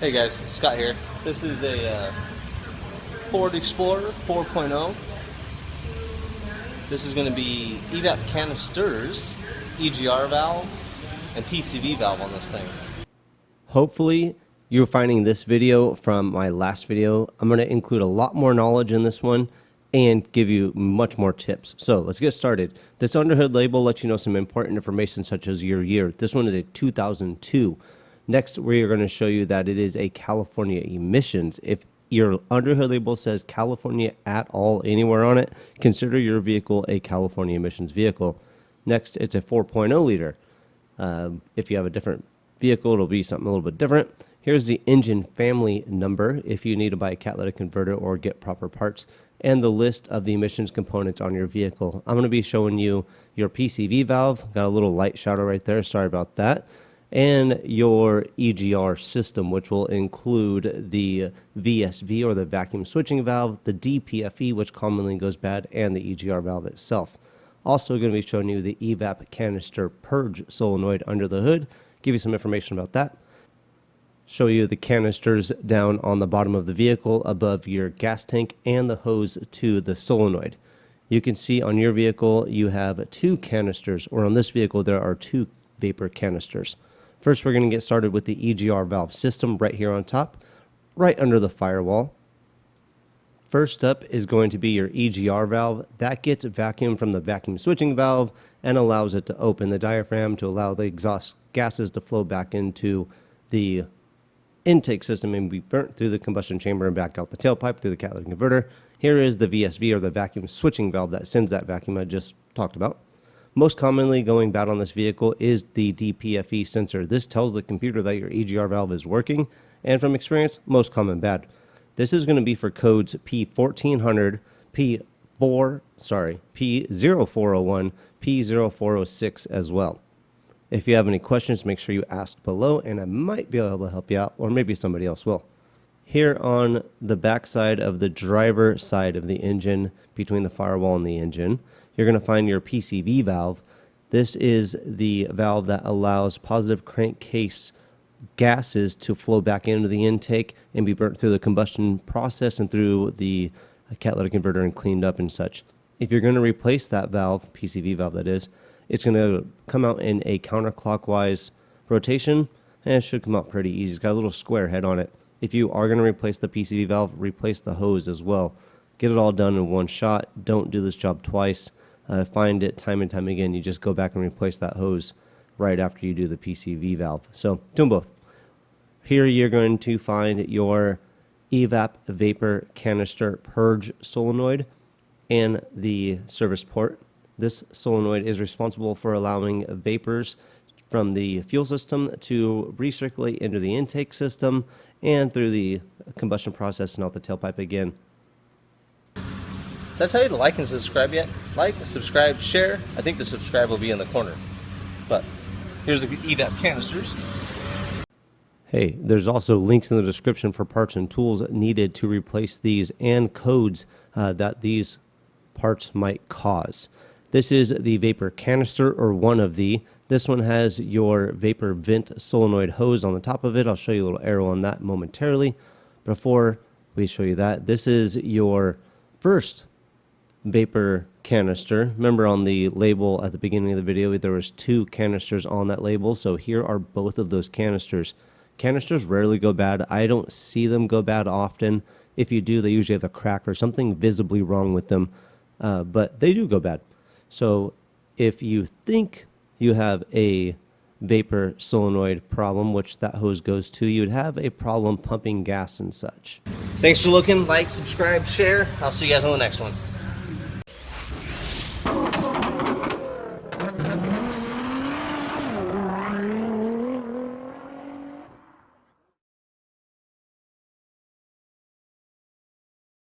Hey guys, Scott here. This is a Ford Explorer 4.0. This is going to be Evap canisters, EGR valve, and PCV valve on this thing. Hopefully you're finding this video from my last video. I'm going to include a lot more knowledge in this one and give you much more tips. So let's get started. This underhood label lets you know some important information such as your year. This one is a 2002. Next, we're going to show you that it is a California emissions. If your underhood label says California at all anywhere on it, consider your vehicle a California emissions vehicle. Next, it's a 4.0 liter. If you have a different vehicle, it'll be something a little bit different. Here's the engine family number if you need to buy a catalytic converter or get proper parts, and the list of the emissions components on your vehicle. I'm going to be showing you your PCV valve. Got a little light shadow right there. Sorry about that. And your EGR system, which will include the VSV or the vacuum switching valve, the DPFE, which commonly goes bad, and the EGR valve itself. Also going to be showing you the Evap canister purge solenoid under the hood, give you some information about that. Show you the canisters down on the bottom of the vehicle above your gas tank and the hose to the solenoid. You can see on your vehicle you have two canisters, or on this vehicle there are two vapor canisters. First, we're going to get started with the EGR valve system right here on top, right under the firewall. First up is going to be your EGR valve. That gets vacuum from the vacuum switching valve and allows it to open the diaphragm to allow the exhaust gases to flow back into the intake system and be burnt through the combustion chamber and back out the tailpipe through the catalytic converter. Here is the VSV, or the vacuum switching valve, that sends that vacuum I just talked about. Most commonly going bad on this vehicle is the DPFE sensor. This tells the computer that your EGR valve is working, and from experience, most common bad. This is going to be for codes P1400, P0401, P0406 as well. If you have any questions, make sure you ask below, and I might be able to help you out, or maybe somebody else will. Here on the back side of the driver side of the engine, between the firewall and the engine, you're going to find your PCV valve. This is the valve that allows positive crankcase gases to flow back into the intake and be burnt through the combustion process and through the catalytic converter and cleaned up and such. If you're going to replace that valve, PCV valve that is, it's going to come out in a counterclockwise rotation, and it should come out pretty easy. It's got a little square head on it. If you are going to replace the PCV valve, replace the hose as well. Get it all done in one shot. Don't do this job twice. Find it time and time again. You just go back and replace that hose right after you do the PCV valve. So do them both. Here you're going to find your Evap Vapor Canister Purge Solenoid and the service port. This solenoid is responsible for allowing vapors from the fuel system to recirculate into the intake system and through the combustion process and out the tailpipe again. Did I tell you to like and subscribe yet? Like, subscribe, share. I think the subscribe will be in the corner. But here's the Evap canisters. Hey, there's also links in the description for parts and tools needed to replace these and codes that these parts might cause. This is the vapor canister, or one of the. This one has your vapor vent solenoid hose on the top of it. I'll show you a little arrow on that momentarily. Before we show you that, this is your first vapor canister. Remember on the label at the beginning of the video, there was two canisters on that label. So here are both of those canisters. Canisters rarely go bad. I don't see them go bad often. If you do, they usually have a crack or something visibly wrong with them. But they do go bad. So if you think you have a vapor solenoid problem, which that hose goes to, you'd have a problem pumping gas and such. Thanks for looking. Like, subscribe, share. I'll see you guys on the next one.